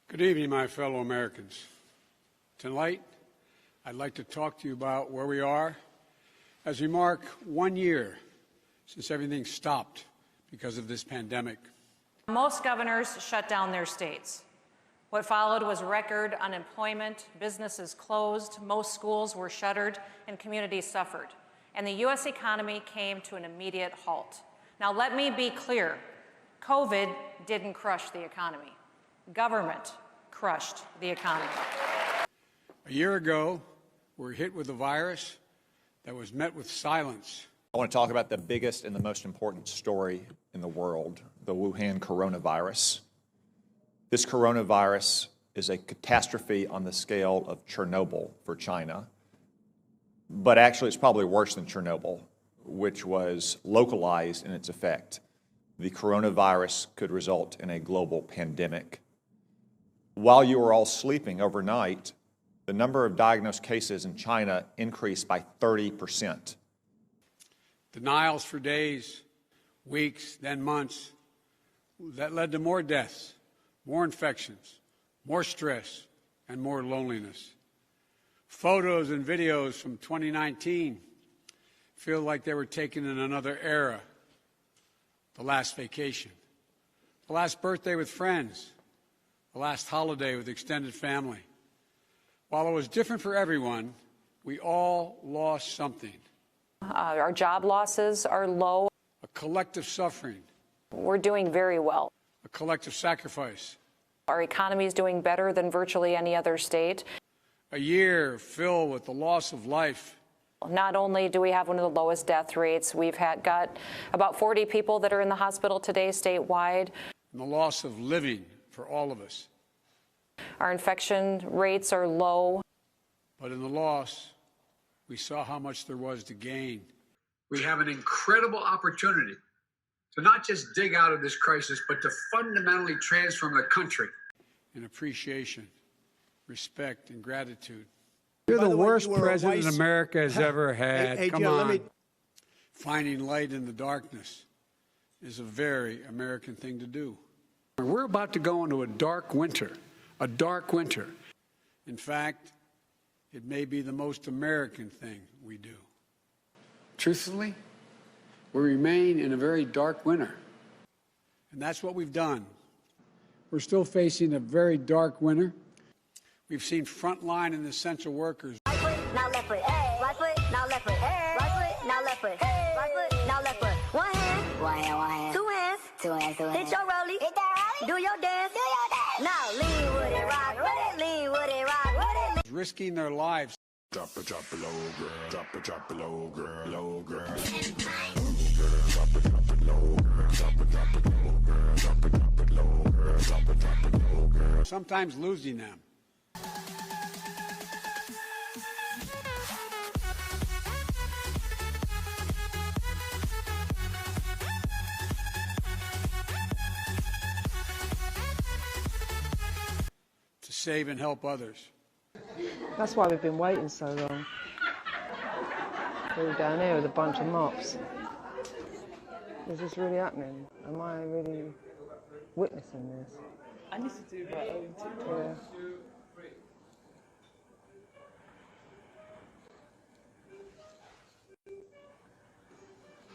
Good evening, my fellow Americans. Tonight, I'd like to talk to you about where we are as we mark 1 year since everything stopped because of this pandemic. Most governors shut down their states. What followed was record unemployment, businesses closed, most schools were shuttered, and communities suffered. And the U.S. economy came to an immediate halt. Now, let me be clear. COVID didn't crush the economy. Government crushed the economy. A year ago, we were hit with a virus that was met with silence. I want to talk about the biggest and the most important story in the world, the Wuhan coronavirus. This coronavirus is a catastrophe on the scale of Chernobyl for China, but actually it's probably worse than Chernobyl, which was localized in its effect. The coronavirus could result in a global pandemic. While you were all sleeping overnight, the number of diagnosed cases in China increased by 30%. Denials for days, weeks, then months, that led to more deaths, more infections, more stress, and more loneliness. Photos and videos from 2019 feel like they were taken in another era. The last vacation, the last birthday with friends, the last holiday with extended family. While it was different for everyone, we all lost something. Our job losses are low. A collective suffering. We're doing very well. A collective sacrifice. Our economy is doing better than virtually any other state. A year filled with the loss of life. Not only do we have one of the lowest death rates, we've got about 40 people that are in the hospital today statewide. And the loss of living for all of us. Our infection rates are low. But in the loss, we saw how much there was to gain. We have an incredible opportunity to not just dig out of this crisis, but to fundamentally transform the country. In appreciation, respect, and gratitude. You're the worst president America has ever had. Hey, Come Joe, on. Finding light in the darkness is a very American thing to do. We're about to go into a dark winter. A dark winter. In fact, it may be the most American thing we do. Truthfully, we remain in a very dark winter. And that's what we've done. We're still facing a very dark winter. We've seen frontline and essential workers. Right foot, now left foot. Right foot, now left foot. Right foot, now left foot. Right foot, now left foot. One hand. One hand, one hand. Two hands. Two hands, two hands. Hit your rollie. Hit that rollie. Do your dance. Do your dance. Now lean with it, rock with it. Lean with it, rock with it. Risking their lives. Drop it low, girl. Drop it low, girl. Low, girl. Drop it low, girl. Drop it low, girl. Drop it low, girl. Drop it low, girl. Sometimes losing them. To save and help others. That's why we've been waiting so long. We're down here with a bunch of mops. Is this really happening? Am I really witnessing this? I need to do my own TikTok.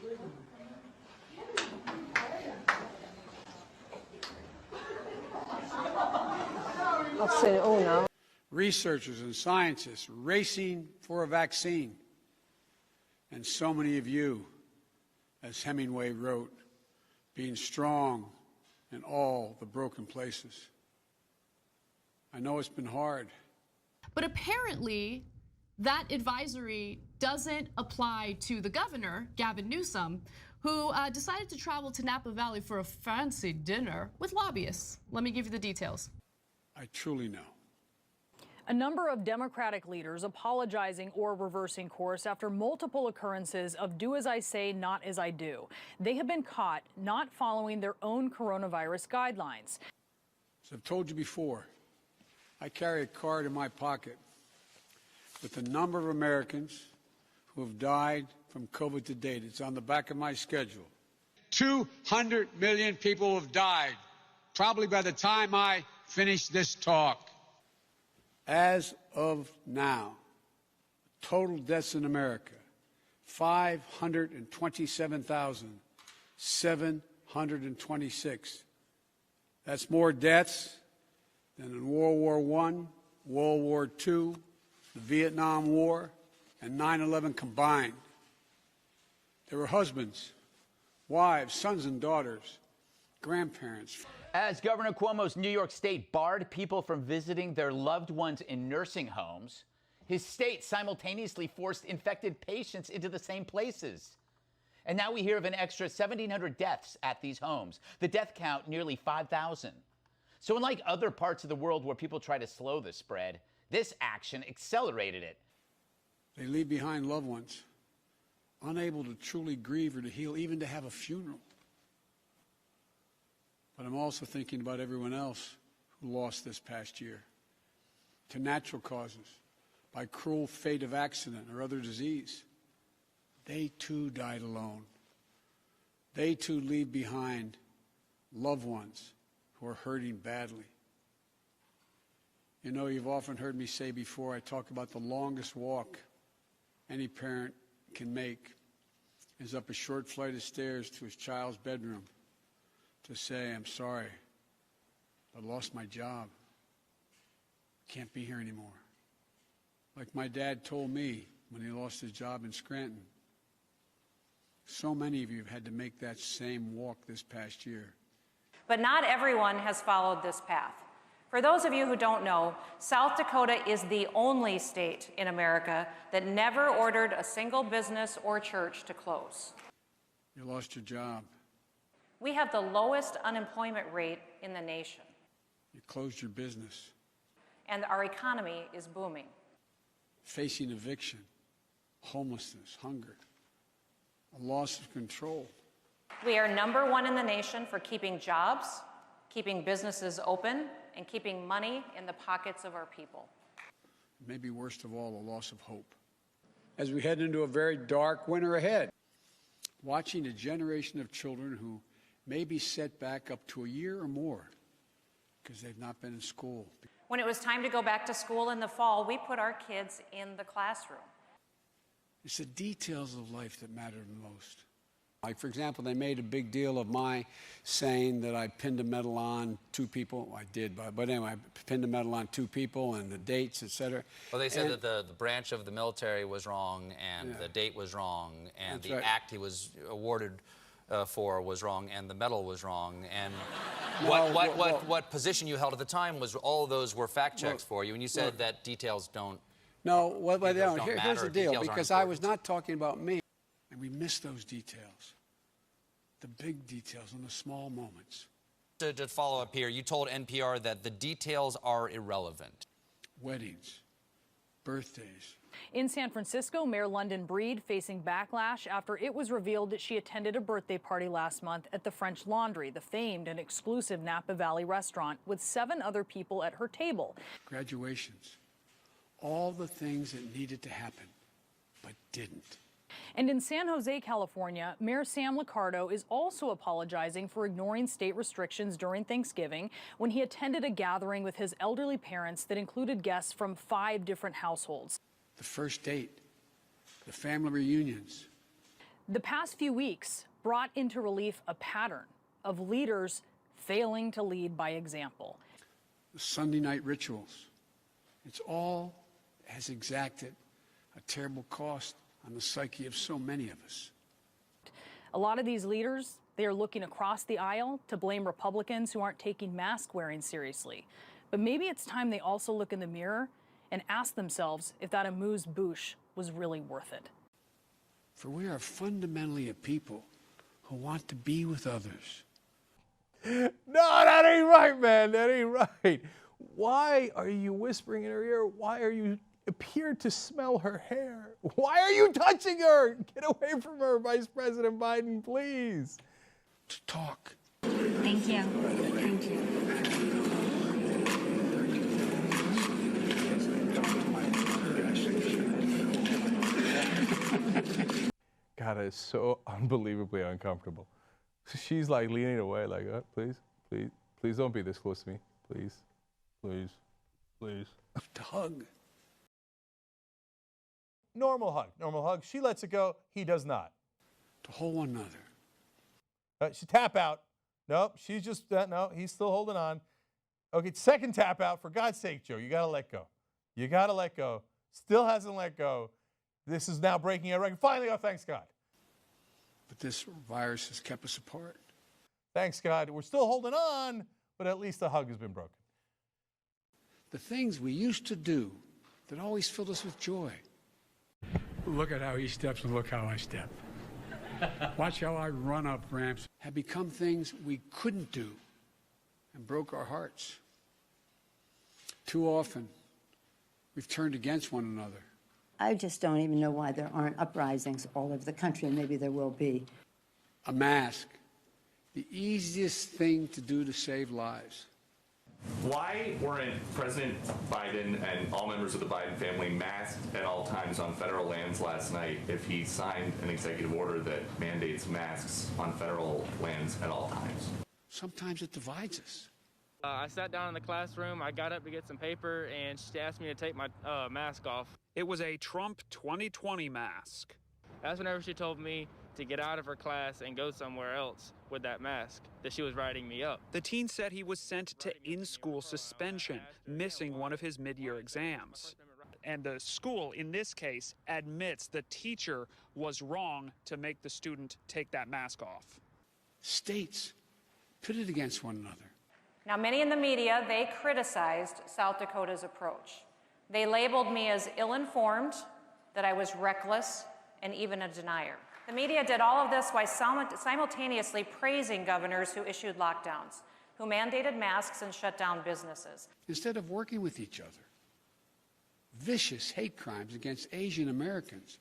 Yeah. I've seen it all now. Researchers and scientists racing for a vaccine. And so many of you, as Hemingway wrote, being strong in all the broken places. I know it's been hard. But apparently, that advisory doesn't apply to the governor, Gavin Newsom, who decided to travel to Napa Valley for a fancy dinner with lobbyists. Let me give you the details. I truly know. A number of Democratic leaders apologizing or reversing course after multiple occurrences of do as I say, not as I do. They have been caught not following their own coronavirus guidelines. As I've told you before, I carry a card in my pocket with the number of Americans who have died from COVID to date. It's on the back of my schedule. 200 million people have died. Probably by the time I finish this talk. As of now, total deaths in America, 527,726. That's more deaths than in World War I, World War II, the Vietnam War, and 9/11 combined. There were husbands, wives, sons and daughters, grandparents. As Governor Cuomo's New York State barred people from visiting their loved ones in nursing homes, his state simultaneously forced infected patients into the same places. And now we hear of an extra 1,700 deaths at these homes. The death count nearly 5,000. So unlike other parts of the world where people try to slow the spread, this action accelerated it. They leave behind loved ones, unable to truly grieve or to heal, even to have a funeral. But I'm also thinking about everyone else who lost this past year to natural causes, by cruel fate of accident or other disease. They too died alone. They too leave behind loved ones who are hurting badly. You know, you've often heard me say before, I talk about the longest walk any parent can make is up a short flight of stairs to his child's bedroom to say, I'm sorry, I lost my job. Can't be here anymore. Like my dad told me when he lost his job in Scranton. So many of you have had to make that same walk this past year. But not everyone has followed this path. For those of you who don't know, South Dakota is the only state in America that never ordered a single business or church to close. You lost your job. We have the lowest unemployment rate in the nation. You closed your business. And our economy is booming. Facing eviction, homelessness, hunger, a loss of control. We are #1 in the nation for keeping jobs, keeping businesses open, and keeping money in the pockets of our people. Maybe worst of all, a loss of hope. As we head into a very dark winter ahead, watching a generation of children who may be set back up to a year or more because they've not been in school. When it was time to go back to school in the fall, we put our kids in the classroom. It's the details of life that matter the most. Like, for example, they made a big deal of my saying that I pinned a medal on 2 people. Well, I did, but anyway, I pinned a medal on 2 people and the dates, et cetera. Well, they said that the branch of the military was wrong and the date was wrong and That's the right. act he was awarded for was wrong and the medal was wrong. And No, what position you held at the time was all of those were fact checks for you. And you said that details don't. No, Details don't here's matter. the deal, Details aren't because I was important. not talking about me, and we miss those details, the big details and the small moments. To follow up here, you told NPR that the details are irrelevant. Weddings, birthdays. In San Francisco, Mayor London Breed facing backlash after it was revealed that she attended a birthday party last month at the French Laundry, the famed and exclusive Napa Valley restaurant, with 7 other people at her table. Graduations, all the things that needed to happen, but didn't. And in San Jose, California, Mayor Sam Liccardo is also apologizing for ignoring state restrictions during Thanksgiving when he attended a gathering with his elderly parents that included guests from 5 different households. The first date, the family reunions. The past few weeks brought into relief a pattern of leaders failing to lead by example. The Sunday night rituals. It's all has exacted a terrible cost on the psyche of so many of us. A lot of these leaders, they are looking across the aisle to blame Republicans who aren't taking mask wearing seriously. But maybe it's time they also look in the mirror and ask themselves if that amuse-bouche was really worth it. For we are fundamentally a people who want to be with others. No, that ain't right, man. That ain't right. Why are you whispering in her ear? Why are you appear to smell her hair? Why are you touching her? Get away from her, Vice President Biden, please. To talk. Thank you. Thank you. God, it's so unbelievably uncomfortable. She's like leaning away, like, please, please, please don't be this close to me, please. Please. Please. To hug. Normal hug. Normal hug. She lets it go. He does not. To hold one another. She tap out. Nope. She's just, no, he's still holding on. Okay, second tap out. For God's sake, Joe, you got to let go. You got to let go. Still hasn't let go. This is now breaking a record. Finally, oh, thanks God. But this virus has kept us apart. Thanks God. We're still holding on, but at least the hug has been broken. The things we used to do that always filled us with joy. Look at how he steps and look how I step. Watch how I run up ramps. Have become things we couldn't do and broke our hearts. Too often, we've turned against one another. I just don't even know why there aren't uprisings all over the country, and maybe there will be. A mask, the easiest thing to do to save lives. Why weren't President Biden and all members of the Biden family masked at all times on federal lands last night if he signed an executive order that mandates masks on federal lands at all times? Sometimes it divides us. I sat down in the classroom, I got up to get some paper, and she asked me to take my mask off. It was a Trump 2020 mask. That's whenever she told me to get out of her class and go somewhere else with that mask, that she was writing me up. The teen said he was sent to in-school suspension, missing one of his mid-year exams. And the school, in this case, admits the teacher was wrong to make the student take that mask off. States pitted against one another. Now, many in the media, they criticized South Dakota's approach. They labeled me as ill-informed, that I was reckless, and even a denier. The media did all of this while simultaneously praising governors who issued lockdowns, who mandated masks and shut down businesses. Instead of working with each other, vicious hate crimes against Asian Americans.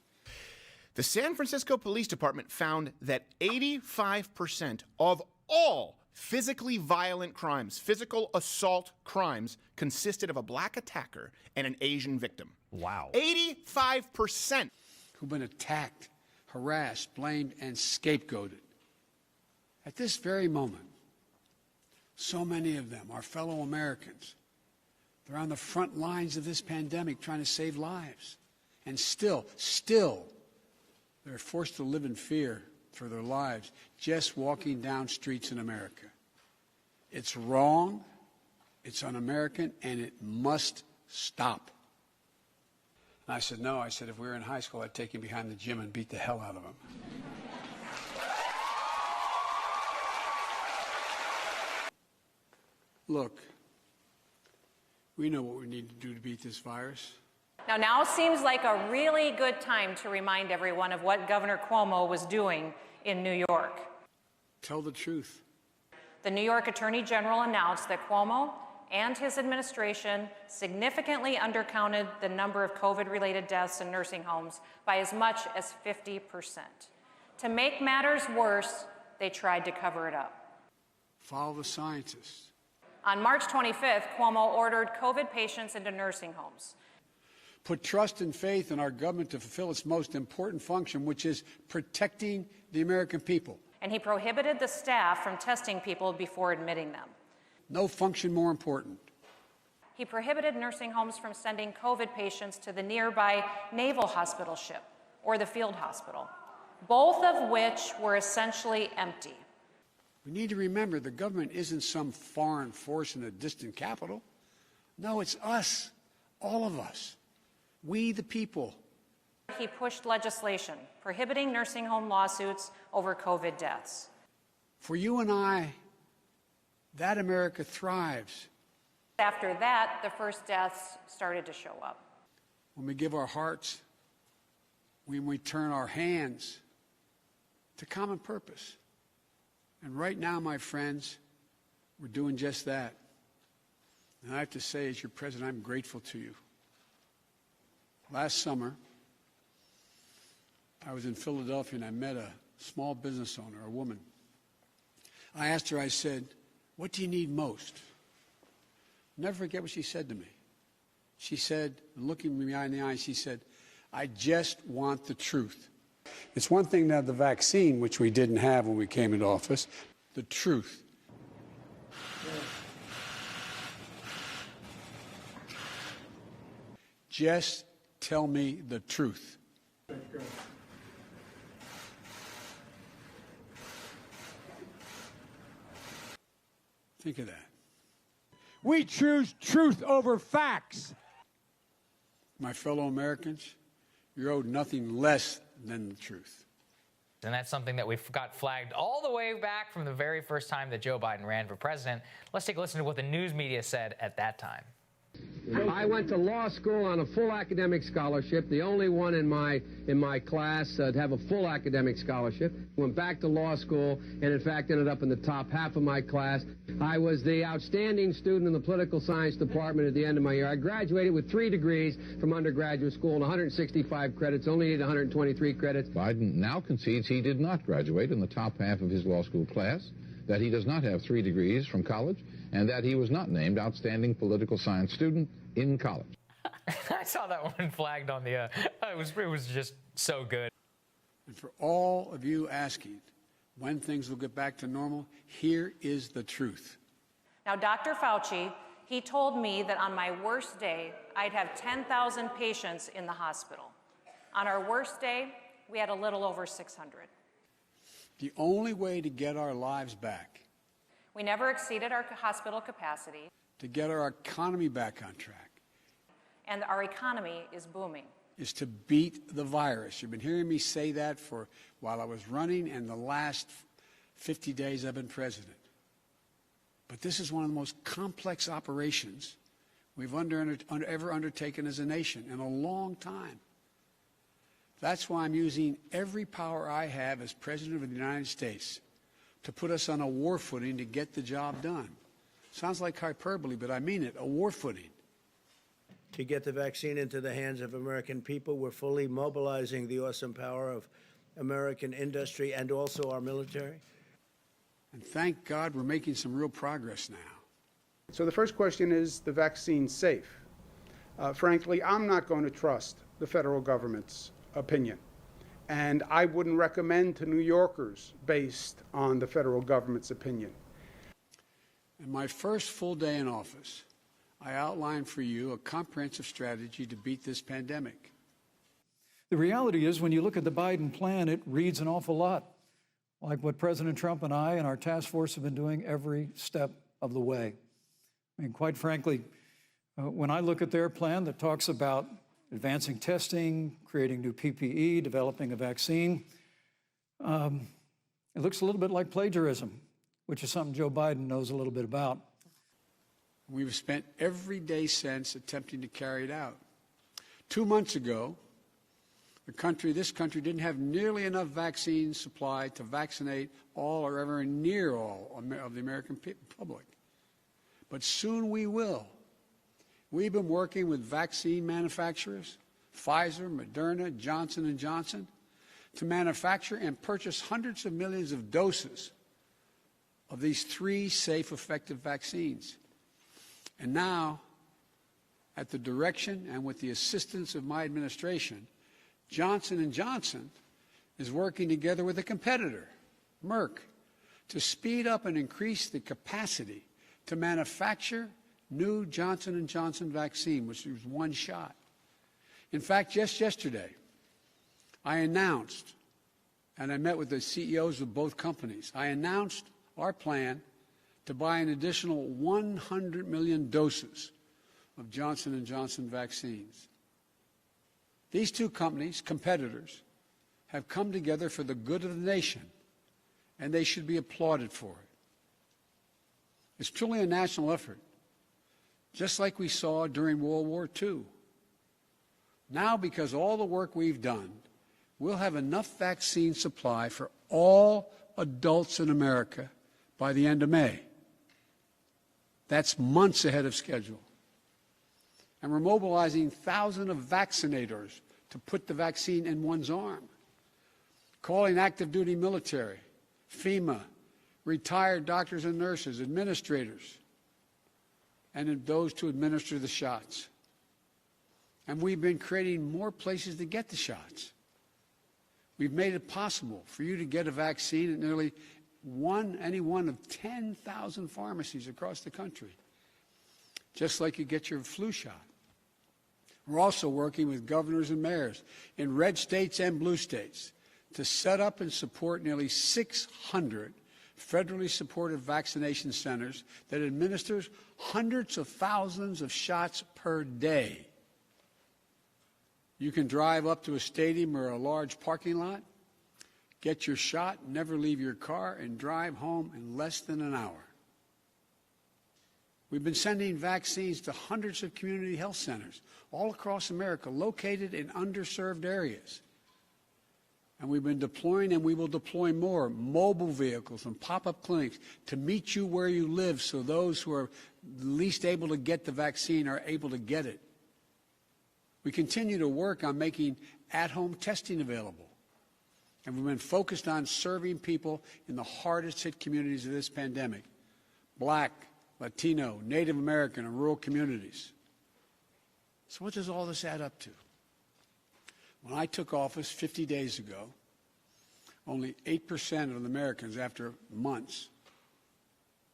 The San Francisco Police Department found that 85% of all physically violent crimes, physical assault crimes, consisted of a black attacker and an Asian victim. Wow. 85%. Who've been attacked, harassed, blamed, and scapegoated. At this very moment, so many of them, our fellow Americans, they're on the front lines of this pandemic trying to save lives. And still, they're forced to live in fear for their lives just walking down streets in America. It's wrong, it's un-American, and it must stop. And I said, no. I said, if we were in high school, I'd take him behind the gym and beat the hell out of him. Look, we know what we need to do to beat this virus. Now seems like a really good time to remind everyone of what Governor Cuomo was doing in New York. Tell the truth. The New York Attorney General announced that Cuomo and his administration significantly undercounted the number of COVID-related deaths in nursing homes by as much as 50%. To make matters worse, they tried to cover it up. Follow the scientists. On March 25th, Cuomo ordered COVID patients into nursing homes. Put trust and faith in our government to fulfill its most important function, which is protecting the American people. And he prohibited the staff from testing people before admitting them. No function more important. He prohibited nursing homes from sending COVID patients to the nearby naval hospital ship or the field hospital, both of which were essentially empty. We need to remember the government isn't some foreign force in a distant capital. No, it's us, all of us. We, the people. He pushed legislation prohibiting nursing home lawsuits over COVID deaths. For you and I, that America thrives. After that, the first deaths started to show up. When we give our hearts, when we turn our hands to common purpose. And right now, my friends, we're doing just that. And I have to say, as your president, I'm grateful to you. Last summer, I was in Philadelphia and I met a small business owner, a woman. I asked her, I said, what do you need most? I'll never forget what she said to me. She said, looking me in the eye, she said, I just want the truth. It's one thing to have the vaccine, which we didn't have when we came into office, the truth. Just tell me the truth. Think of that. We choose truth over facts. My fellow Americans, you're owed nothing less than the truth. And that's something that we've got flagged all the way back from the very first time that Joe Biden ran for president. Let's take a listen to what the news media said at that time. I went to law school on a full academic scholarship, the only one in my class to have a full academic scholarship. Went back to law school and, in fact, ended up in the top half of my class. I was the outstanding student in the political science department at the end of my year. I graduated with 3 degrees from undergraduate school and 165 credits, only needed 123 credits. Biden now concedes he did not graduate in the top half of his law school class, that he does not have 3 degrees from college, and that he was not named outstanding political science student in college. I saw that one flagged on the, it was just so good. And for all of you asking when things will get back to normal, here is the truth. Now, Dr. Fauci, he told me that on my worst day, I'd have 10,000 patients in the hospital. On our worst day, we had a little over 600. The only way to get our lives back, We never exceeded our hospital capacity, to get our economy back on track, and our economy is booming. is to beat the virus. You've been hearing me say that for while I was running and the last 50 days I've been president. But this is one of the most complex operations we've ever undertaken as a nation in a long time. That's why I'm using every power I have as President of the United States to put us on a war footing to get the job done. Sounds like hyperbole, but I mean it, a war footing. To get the vaccine into the hands of American people, we're fully mobilizing the awesome power of American industry and also our military. And thank God we're making some real progress now. So the first question is the vaccine safe? Frankly, I'm not going to trust the federal government's opinion. And I wouldn't recommend to New Yorkers based on the federal government's opinion. In my first full day in office, I outlined for you a comprehensive strategy to beat this pandemic. The reality is, when you look at the Biden plan, it reads an awful lot like what President Trump and I and our task force have been doing every step of the way. I mean, quite frankly, when I look at their plan that talks about advancing testing, creating new PPE, developing a vaccine, it looks a little bit like plagiarism, which is something Joe Biden knows a little bit about. We've spent every day since attempting to carry it out. 2 months ago, this country didn't have nearly enough vaccine supply to vaccinate all or ever near all of the American public. But soon we will. We've been working with vaccine manufacturers, Pfizer, Moderna, Johnson & Johnson, to manufacture and purchase hundreds of millions of doses of these 3 safe, effective vaccines. And now, at the direction and with the assistance of my administration, Johnson & Johnson is working together with a competitor, Merck, to speed up and increase the capacity to manufacture new Johnson & Johnson vaccine, which is one shot. In fact, just yesterday, I announced, and I met with the CEOs of both companies, I announced our plan to buy an additional 100 million doses of Johnson & Johnson vaccines. These 2 companies, competitors, have come together for the good of the nation, and they should be applauded for it. It's truly a national effort, just like we saw during World War II. Now, because of all the work we've done, we'll have enough vaccine supply for all adults in America by the end of May. That's months ahead of schedule. And we're mobilizing thousands of vaccinators to put the vaccine in one's arm, calling active duty military, FEMA, retired doctors and nurses, administrators, and those to administer the shots. And we've been creating more places to get the shots. We've made it possible for you to get a vaccine at nearly any one of 10,000 pharmacies across the country, just like you get your flu shot. We're also working with governors and mayors in red states and blue states to set up and support nearly 600 federally supported vaccination centers that administers hundreds of thousands of shots per day. You can drive up to a stadium or a large parking lot, get your shot, never leave your car, and drive home in less than an hour. We've been sending vaccines to hundreds of community health centers all across America, located in underserved areas. And we've been deploying, and we will deploy more mobile vehicles and pop-up clinics to meet you where you live, so those who are least able to get the vaccine are able to get it. We continue to work on making at-home testing available. And we've been focused on serving people in the hardest hit communities of this pandemic: Black, Latino, Native American, and rural communities. So what does all this add up to? When I took office 50 days ago, only 8% of Americans, after months,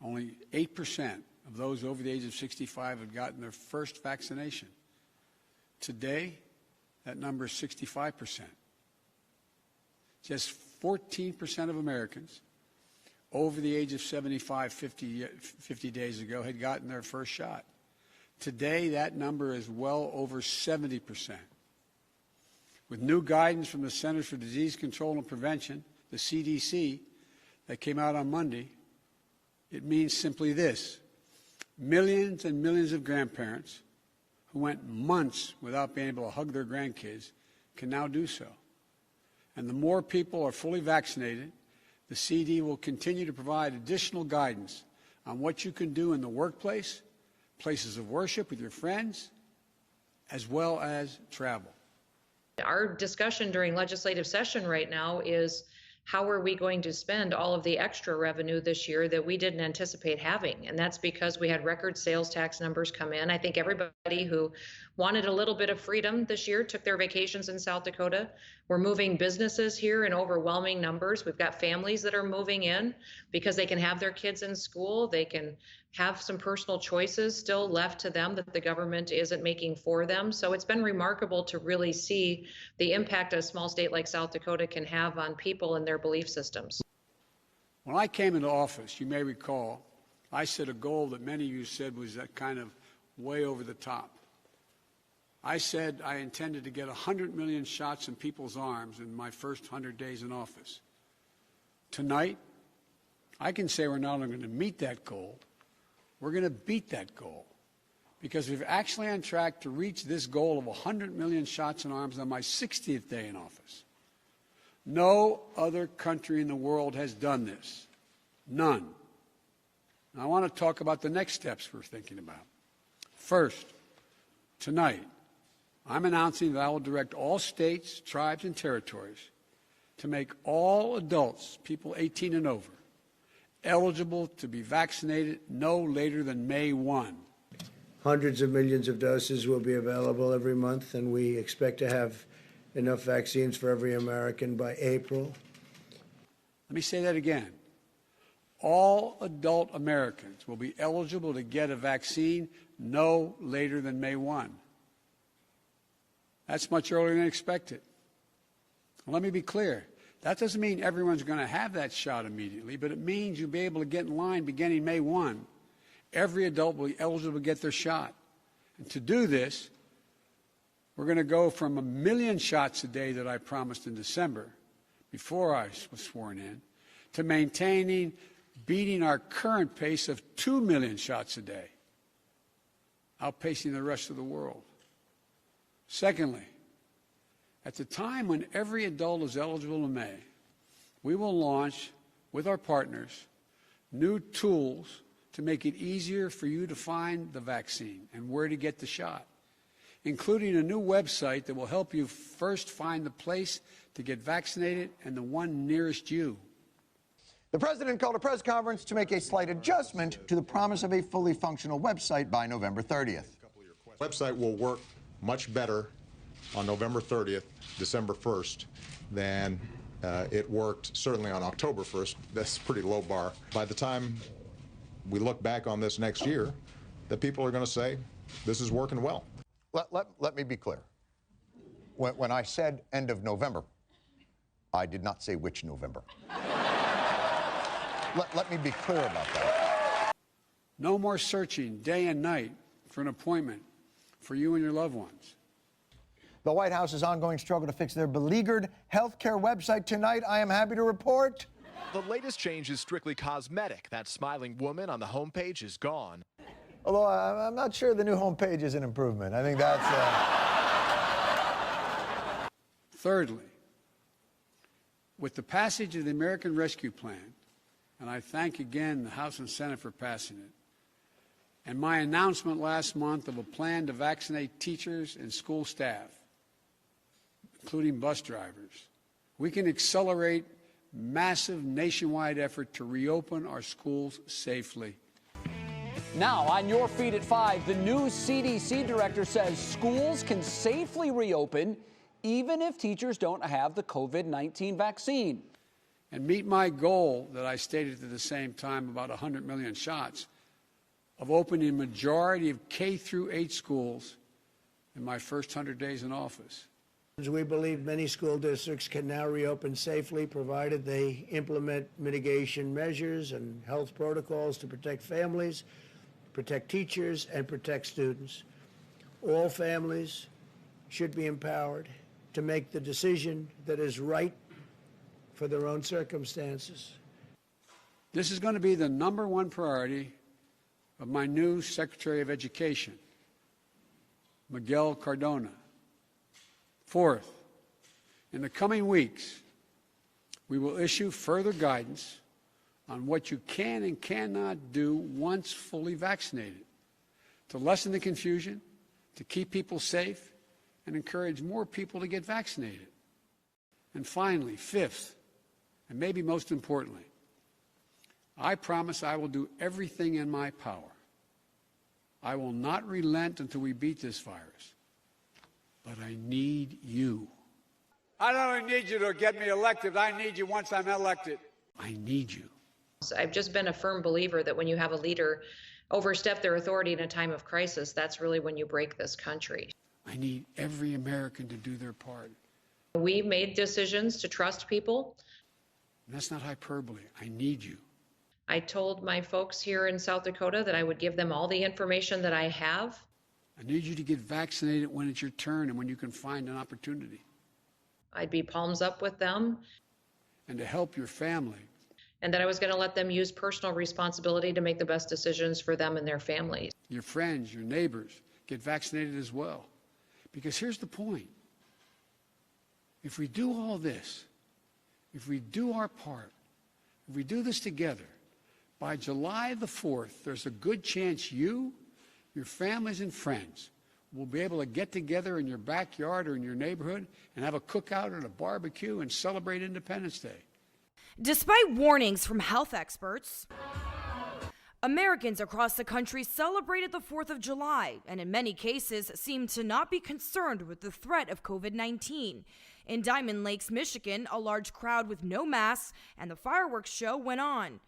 only 8% of those over the age of 65 had gotten their first vaccination. Today, that number is 65%. Just 14% of Americans over the age of 75 50 days ago had gotten their first shot. Today, that number is well over 70%. With new guidance from the Centers for Disease Control and Prevention, the CDC, that came out on Monday, it means simply this: millions and millions of grandparents who went months without being able to hug their grandkids can now do so. And the more people are fully vaccinated, the CD will continue to provide additional guidance on what you can do in the workplace, places of worship with your friends, as well as travel. Our discussion during legislative session right now is, how are we going to spend all of the extra revenue this year that we didn't anticipate having? And that's because we had record sales tax numbers come in. I think everybody who wanted a little bit of freedom this year took their vacations in South Dakota. We're moving businesses here in overwhelming numbers. We've got families that are moving in because they can have their kids in school. They can have some personal choices still left to them that the government isn't making for them. So it's been remarkable to really see the impact a small state like South Dakota can have on people and their belief systems. When I came into office, you may recall, I set a goal that many of you said was that kind of way over the top. I said I intended to get 100 million shots in people's arms in my first 100 days in office. Tonight, I can say we're not only going to meet that goal, we're going to beat that goal, because we're actually on track to reach this goal of 100 million shots in arms on my 60th day in office. No other country in the world has done this. None. And I want to talk about the next steps we're thinking about. First, tonight, I'm announcing that I will direct all states, tribes, and territories to make all adults, people 18 and over, eligible to be vaccinated no later than May 1. Hundreds of millions of doses will be available every month, and we expect to have enough vaccines for every American by April. Let me say that again. All adult Americans will be eligible to get a vaccine no later than May 1. That's much earlier than expected. Let me be clear. That doesn't mean everyone's going to have that shot immediately, but it means you'll be able to get in line beginning May 1. Every adult will be eligible to get their shot. And to do this, we're going to go from 1 million shots a day that I promised in December, before I was sworn in, to beating our current pace of 2 million shots a day, outpacing the rest of the world. Secondly, at the time when every adult is eligible in May, we will launch, with our partners, new tools to make it easier for you to find the vaccine and where to get the shot, including a new website that will help you first find the place to get vaccinated and the one nearest you. The president called a press conference to make a slight adjustment to the promise of a fully functional website by November 30th. The website will work much better on November 30th, December 1st, than it worked certainly on October 1st. That's a pretty low bar. By the time we look back on this next year, the people are going to say, this is working well. Let me be clear. When I said end of November, I did not say which November. Let me be clear about that. No more searching day and night for an appointment for you and your loved ones. The White House's ongoing struggle to fix their beleaguered healthcare website tonight, I am happy to report. The latest change is strictly cosmetic. That smiling woman on the homepage is gone. Although I'm not sure the new homepage is an improvement. I think that's... Thirdly, with the passage of the American Rescue Plan, and I thank again the House and Senate for passing it, and my announcement last month of a plan to vaccinate teachers and school staff, including bus drivers, we can accelerate massive nationwide effort to reopen our schools safely. Now, on your feed at 5, the new CDC director says schools can safely reopen even if teachers don't have the COVID-19 vaccine. And meet my goal that I stated at the same time, about 100 million shots, of opening a majority of K through 8 schools in my first 100 days in office. We believe many school districts can now reopen safely, provided they implement mitigation measures and health protocols to protect families, protect teachers, and protect students. All families should be empowered to make the decision that is right for their own circumstances. This is going to be the #1 priority of my new Secretary of Education, Miguel Cardona. Fourth, in the coming weeks, we will issue further guidance on what you can and cannot do once fully vaccinated, to lessen the confusion, to keep people safe, and encourage more people to get vaccinated. And finally, fifth, and maybe most importantly, I promise I will do everything in my power. I will not relent until we beat this virus. But I need you. I not only need you to get me elected, I need you once I'm elected. I need you. I've just been a firm believer that when you have a leader overstep their authority in a time of crisis, that's really when you break this country. I need every American to do their part. We made decisions to trust people. And that's not hyperbole. I need you. I told my folks here in South Dakota that I would give them all the information that I have. I need you to get vaccinated when it's your turn and when you can find an opportunity. I'd be palms up with them. And to help your family. And that I was going to let them use personal responsibility to make the best decisions for them and their families. Your friends, your neighbors, get vaccinated as well. Because here's the point. If we do all this, if we do our part, if we do this together, by July the 4th, there's a good chance you, your families and friends will be able to get together in your backyard or in your neighborhood and have a cookout or a barbecue and celebrate Independence Day. Despite warnings from health experts, Americans across the country celebrated the 4th of July and in many cases seemed to not be concerned with the threat of COVID-19. In Diamond Lakes, Michigan, a large crowd with no masks and the fireworks show went on.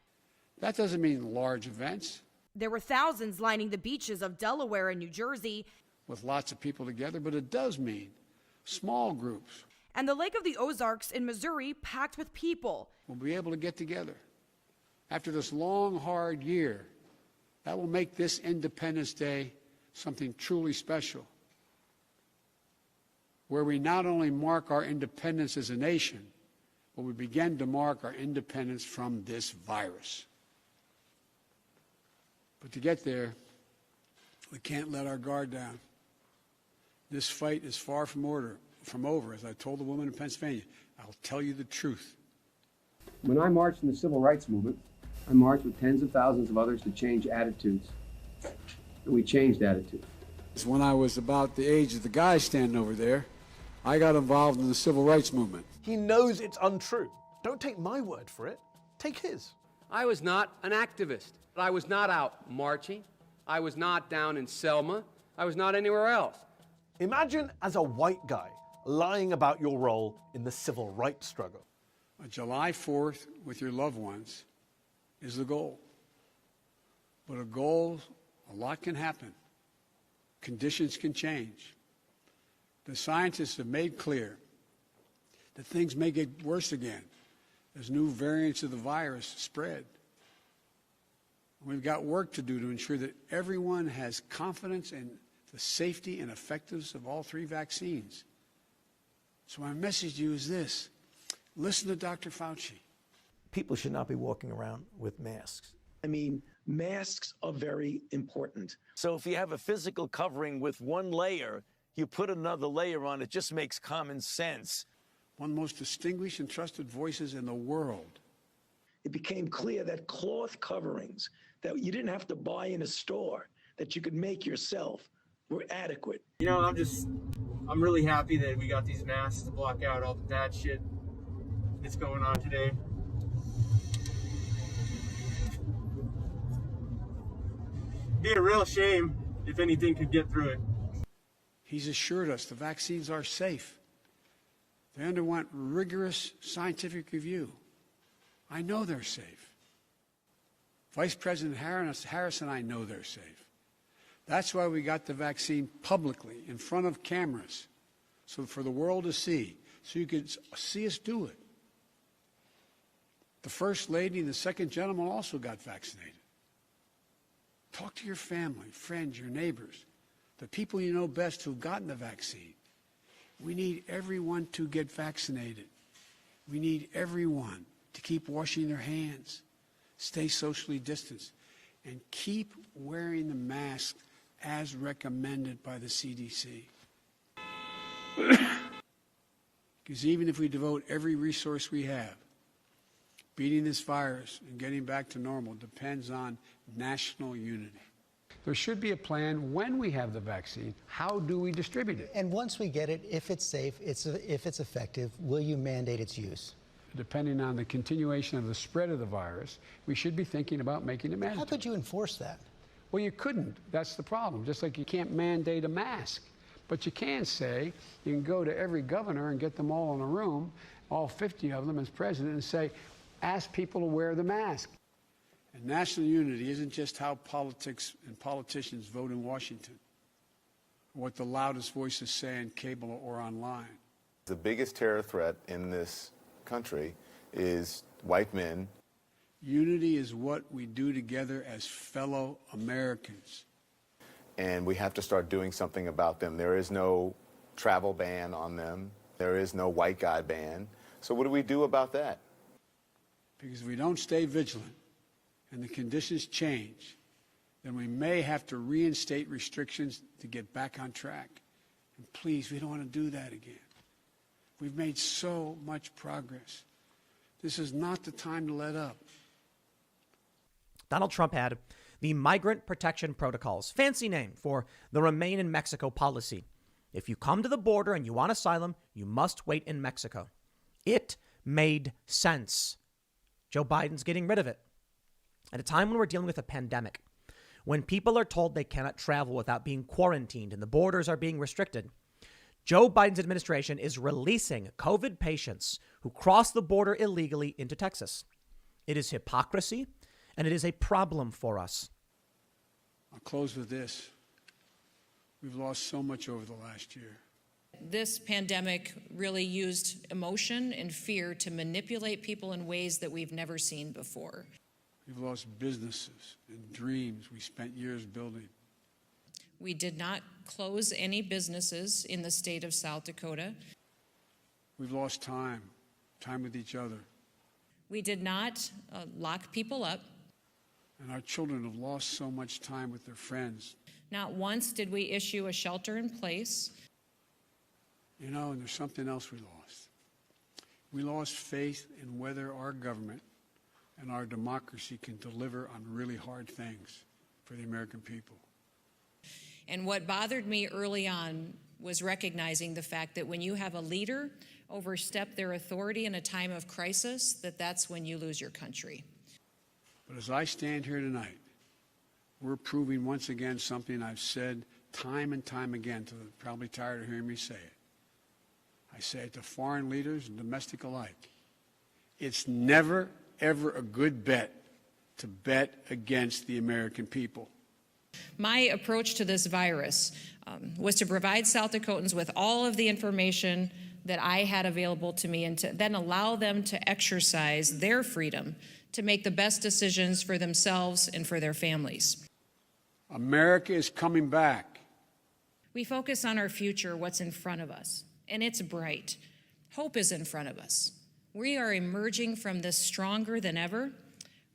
That doesn't mean large events. There were thousands lining the beaches of Delaware and New Jersey. With lots of people together, but it does mean small groups. And the Lake of the Ozarks in Missouri packed with people. We'll be able to get together. After this long, hard year, that will make this Independence Day something truly special, where we not only mark our independence as a nation, but we begin to mark our independence from this virus. But to get there, we can't let our guard down. This fight is far from over. As I told the woman in Pennsylvania, I'll tell you the truth. When I marched in the civil rights movement, I marched with tens of thousands of others to change attitudes. And we changed attitudes. When I was about the age of the guy standing over there, I got involved in the civil rights movement. He knows it's untrue. Don't take my word for it. Take his. I was not an activist. I was not out marching. I was not down in Selma. I was not anywhere else. Imagine as a white guy lying about your role in the civil rights struggle. July 4th with your loved ones is the goal. But a lot can happen. Conditions can change. The scientists have made clear that things may get worse again as new variants of the virus spread. We've got work to do to ensure that everyone has confidence in the safety and effectiveness of all 3 vaccines. So my message to you is this: listen to Dr. Fauci. People should not be walking around with masks. I mean, masks are very important. So if you have a physical covering with one layer, you put another layer on, it just makes common sense. One of the most distinguished and trusted voices in the world. It became clear that cloth coverings that you didn't have to buy in a store, that you could make yourself, were adequate. You know, I'm really happy that we got these masks to block out all the bad shit that's going on today. Be a real shame if anything could get through it. He's assured us the vaccines are safe. They underwent rigorous scientific review. I know they're safe. Vice President Harris and I know they're safe. That's why we got the vaccine publicly in front of cameras, so for the world to see, so you could see us do it. The First Lady and the Second Gentleman also got vaccinated. Talk to your family, friends, your neighbors, the people you know best who've gotten the vaccine. We need everyone to get vaccinated. We need everyone to keep washing their hands, stay socially distanced, and keep wearing the mask as recommended by the CDC. Because even if we devote every resource we have, beating this virus and getting back to normal depends on national unity. There should be a plan when we have the vaccine. How do we distribute it? And once we get it, if it's safe, if it's effective, will you mandate its use? Depending on the continuation of the spread of the virus, we should be thinking about making it mandatory. How could you enforce that? Well, you couldn't. That's the problem. Just like you can't mandate a mask. But you can say, you can go to every governor and get them all in a room, all 50 of them as president, and say, ask people to wear the mask. And national unity isn't just how politics and politicians vote in Washington, or what the loudest voices say on cable or online. The biggest terror threat in this country is white men. Unity is what we do together as fellow Americans. And we have to start doing something about them. There is no travel ban on them. There is no white guy ban. So what do we do about that? Because if we don't stay vigilant and the conditions change, then we may have to reinstate restrictions to get back on track. And please, we don't want to do that again. We've made so much progress. This is not the time to let up. Donald Trump had the Migrant Protection Protocols, fancy name for the Remain in Mexico policy. If you come to the border and you want asylum, you must wait in Mexico. It made sense. Joe Biden's getting rid of it. At a time when we're dealing with a pandemic, when people are told they cannot travel without being quarantined and the borders are being restricted, Joe Biden's administration is releasing COVID patients who cross the border illegally into Texas. It is hypocrisy, and it is a problem for us. I'll close with this. We've lost so much over the last year. This pandemic really used emotion and fear to manipulate people in ways that we've never seen before. We've lost businesses and dreams we spent years building. We did not close any businesses in the state of South Dakota. We've lost time with each other. We did not lock people up. And our children have lost so much time with their friends. Not once did we issue a shelter in place. You know, and there's something else we lost. We lost faith in whether our government and our democracy can deliver on really hard things for the American people. And what bothered me early on was recognizing the fact that when you have a leader overstep their authority in a time of crisis, that's when you lose your country. But as I stand here tonight, we're proving once again something I've said time and time again, to probably tired of hearing me say it. I say it to foreign leaders and domestic alike. It's never, ever a good bet to bet against the American people. My approach to this virus was to provide South Dakotans with all of the information that I had available to me and to then allow them to exercise their freedom to make the best decisions for themselves and for their families. America is coming back. We focus on our future, what's in front of us, and it's bright. Hope is in front of us. We are emerging from this stronger than ever,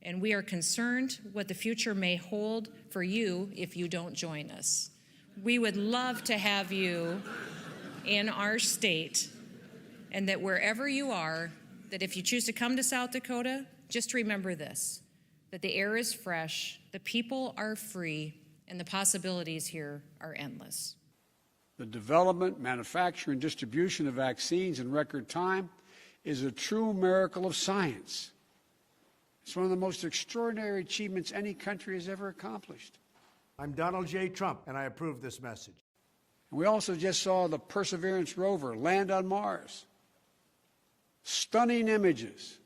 and we are concerned what the future may hold for you if you don't join us. We would love to have you in our state, and that wherever you are, that if you choose to come to South Dakota, just remember this, that the air is fresh, the people are free, and the possibilities here are endless. The development, manufacture, and distribution of vaccines in record time is a true miracle of science. It's one of the most extraordinary achievements any country has ever accomplished. I'm Donald J. Trump, and I approve this message. And we also just saw the Perseverance rover land on Mars. Stunning images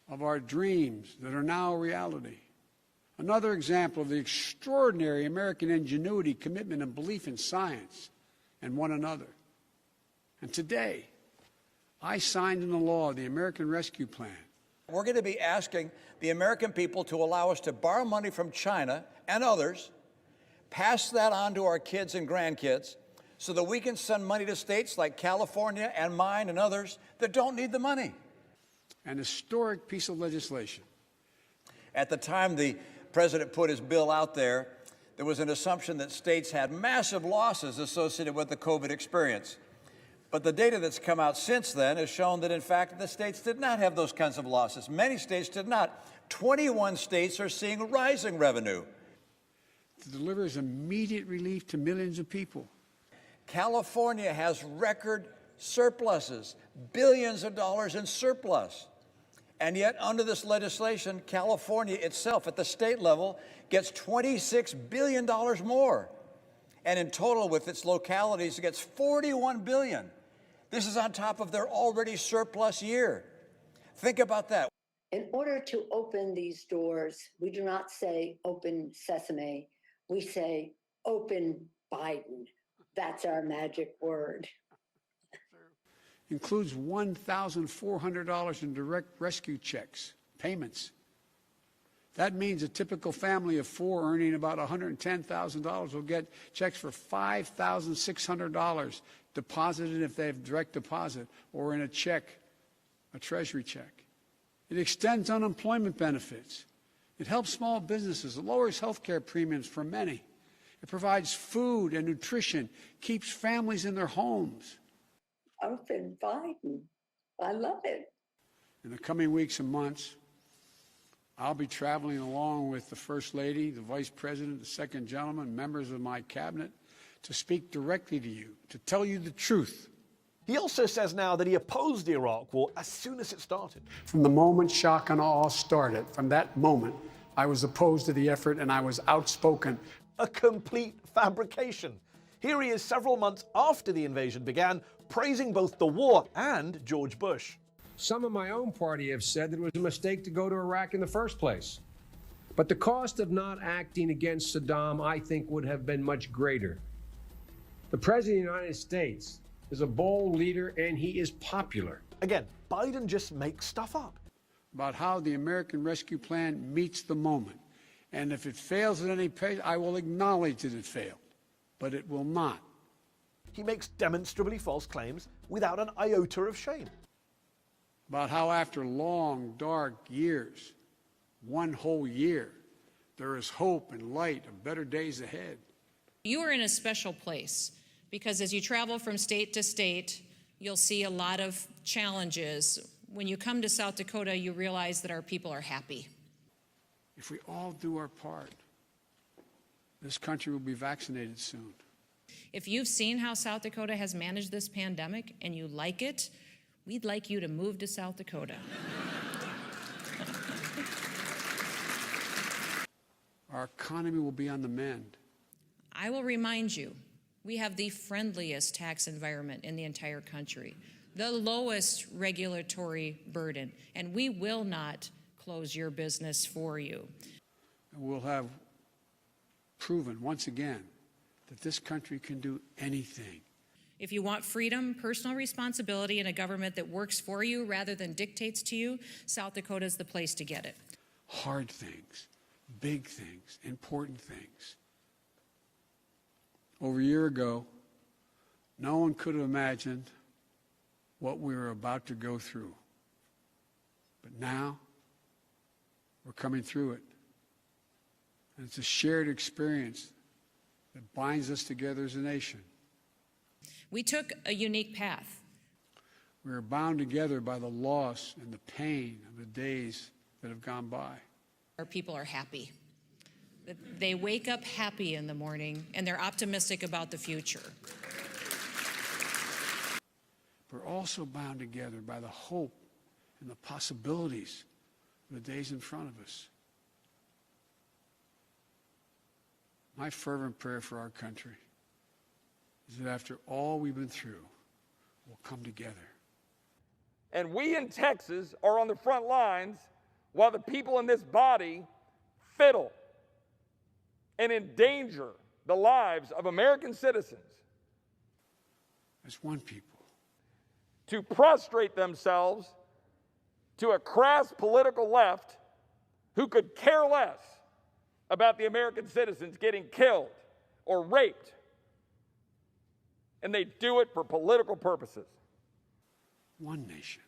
of our dreams that are now a reality. Another example of the extraordinary American ingenuity, commitment, and belief in science and one another. And today, I signed into law the American Rescue Plan. We're going to be asking the American people to allow us to borrow money from China and others, pass that on to our kids and grandkids, so that we can send money to states like California and mine and others that don't need the money. An historic piece of legislation. At the time the president put his bill out there was an assumption that states had massive losses associated with the COVID experience. But the data that's come out since then has shown that, in fact, the states did not have those kinds of losses. Many states did not. 21 states are seeing rising revenue. It delivers immediate relief to millions of people. California has record surpluses, billions of dollars in surplus. And yet, under this legislation, California itself, at the state level, gets $26 billion more. And in total, with its localities, it gets $41 billion. This is on top of their already surplus year. Think about that. In order to open these doors, we do not say open sesame. We say open Biden. That's our magic word. Includes $1,400 in direct rescue checks, payments. That means a typical family of four earning about $110,000 will get checks for $5,600 deposited if they have direct deposit or in a check, a treasury check. It extends unemployment benefits. It helps small businesses. It lowers health care premiums for many. It provides food and nutrition, keeps families in their homes. Open Biden. I love it. In the coming weeks and months, I'll be traveling along with the First Lady, the Vice President, the Second Gentleman, members of my cabinet, to speak directly to you, to tell you the truth. He also says now that he opposed the Iraq War as soon as it started. From the moment shock and awe started, from that moment, I was opposed to the effort and I was outspoken. A complete fabrication. Here he is several months after the invasion began, praising both the war and George Bush. Some of my own party have said that it was a mistake to go to Iraq in the first place. But the cost of not acting against Saddam, I think, would have been much greater. The President of the United States is a bold leader, and he is popular. Again, Biden just makes stuff up. About how the American Rescue Plan meets the moment. And if it fails at any pace, I will acknowledge that it failed. But it will not. He makes demonstrably false claims without an iota of shame. About how after long, dark years, one whole year, there is hope and light of better days ahead. You are in a special place because as you travel from state to state, you'll see a lot of challenges. When you come to South Dakota, you realize that our people are happy. If we all do our part, this country will be vaccinated soon. If you've seen how South Dakota has managed this pandemic and you like it, we'd like you to move to South Dakota. Our economy will be on the mend. I will remind you, we have the friendliest tax environment in the entire country, the lowest regulatory burden, and we will not close your business for you. We'll have proven once again that this country can do anything. If you want freedom, personal responsibility, and a government that works for you rather than dictates to you, South Dakota is the place to get it. Hard things, big things, important things. Over a year ago, no one could have imagined what we were about to go through. But now, we're coming through it. And it's a shared experience that binds us together as a nation. We took a unique path. We are bound together by the loss and the pain of the days that have gone by. Our people are happy. They wake up happy in the morning, and they're optimistic about the future. We're also bound together by the hope and the possibilities of the days in front of us. My fervent prayer for our country is that after all we've been through, we'll come together. And we in Texas are on the front lines while the people in this body fiddle and endanger the lives of American citizens. As one people. To prostrate themselves to a crass political left who could care less about the American citizens getting killed or raped. And they do it for political purposes. One nation.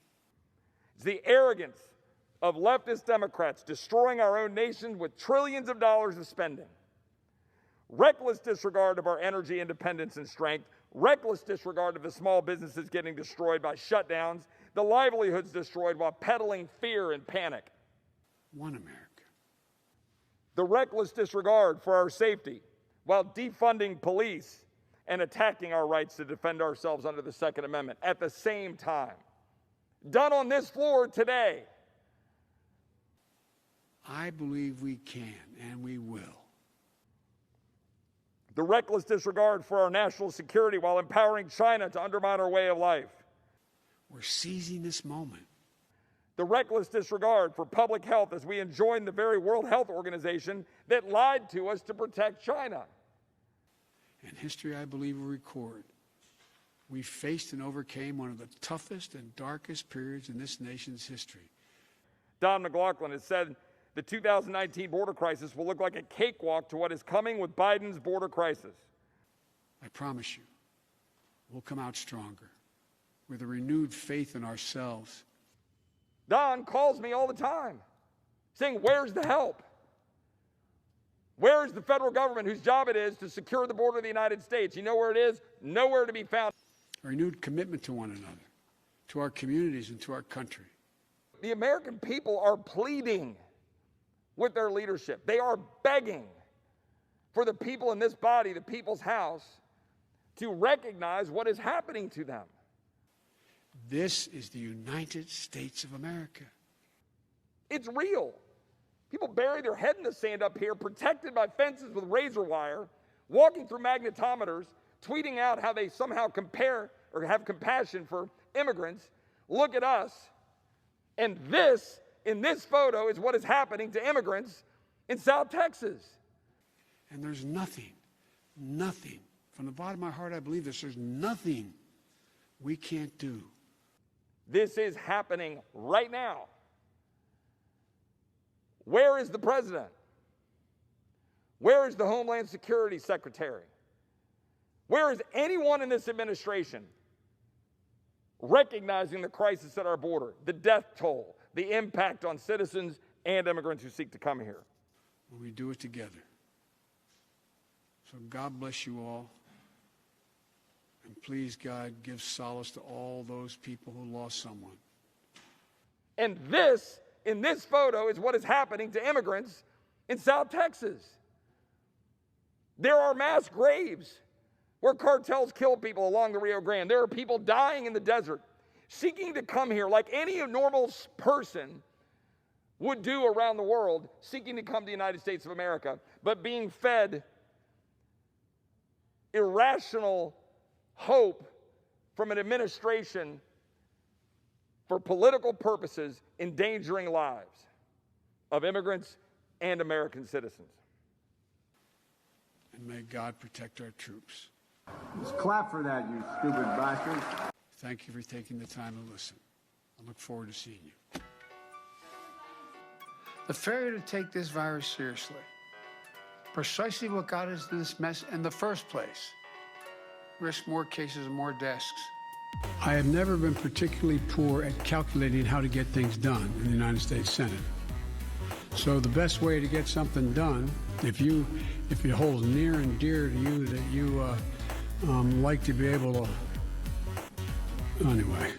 It's the arrogance of leftist Democrats destroying our own nation with trillions of dollars of spending. Reckless disregard of our energy independence and strength. Reckless disregard of the small businesses getting destroyed by shutdowns. The livelihoods destroyed while peddling fear and panic. One America. The reckless disregard for our safety while defunding police and attacking our rights to defend ourselves under the Second Amendment at the same time. Done on this floor today. I believe we can and we will. The reckless disregard for our national security while empowering China to undermine our way of life. We're seizing this moment. The reckless disregard for public health as we join the very World Health Organization that lied to us to protect China. And history, I believe, will record. We faced and overcame one of the toughest and darkest periods in this nation's history. Don McLaughlin has said the 2019 border crisis will look like a cakewalk to what is coming with Biden's border crisis. I promise you, we'll come out stronger with a renewed faith in ourselves. Don calls me all the time saying, where's the help? Where is the federal government whose job it is to secure the border of the United States? You know where it is? Nowhere to be found. A renewed commitment to one another, to our communities, and to our country. The American people are pleading with their leadership. They are begging for the people in this body, the people's house, to recognize what is happening to them. This is the United States of America. It's real. People bury their head in the sand up here, protected by fences with razor wire, walking through magnetometers, tweeting out how they somehow compare or have compassion for immigrants. Look at us. And this, in this photo, is what is happening to immigrants in South Texas. And there's nothing, from the bottom of my heart I believe this, there's nothing we can't do. This is happening right now. Where is the president? Where is the Homeland Security Secretary? Where is anyone in this administration recognizing the crisis at our border, the death toll, the impact on citizens and immigrants who seek to come here? Well, we do it together. So God bless you all. And please, God, give solace to all those people who lost someone. And this, in this photo, is what is happening to immigrants in South Texas. There are mass graves where cartels kill people along the Rio Grande. There are people dying in the desert, seeking to come here like any normal person would do around the world, seeking to come to the United States of America, but being fed irrational hope from an administration for political purposes endangering lives of immigrants and American citizens. and may God protect our troops. Just clap for that, you stupid bastard. Thank you for taking the time to listen. I look forward to seeing you. The failure to take this virus seriously, precisely what got us to this mess in the first place, risk more cases and more deaths. I have never been particularly poor at calculating how to get things done in the United States Senate. So the best way to get something done, if it holds near and dear to you that you like to be able to, anyway.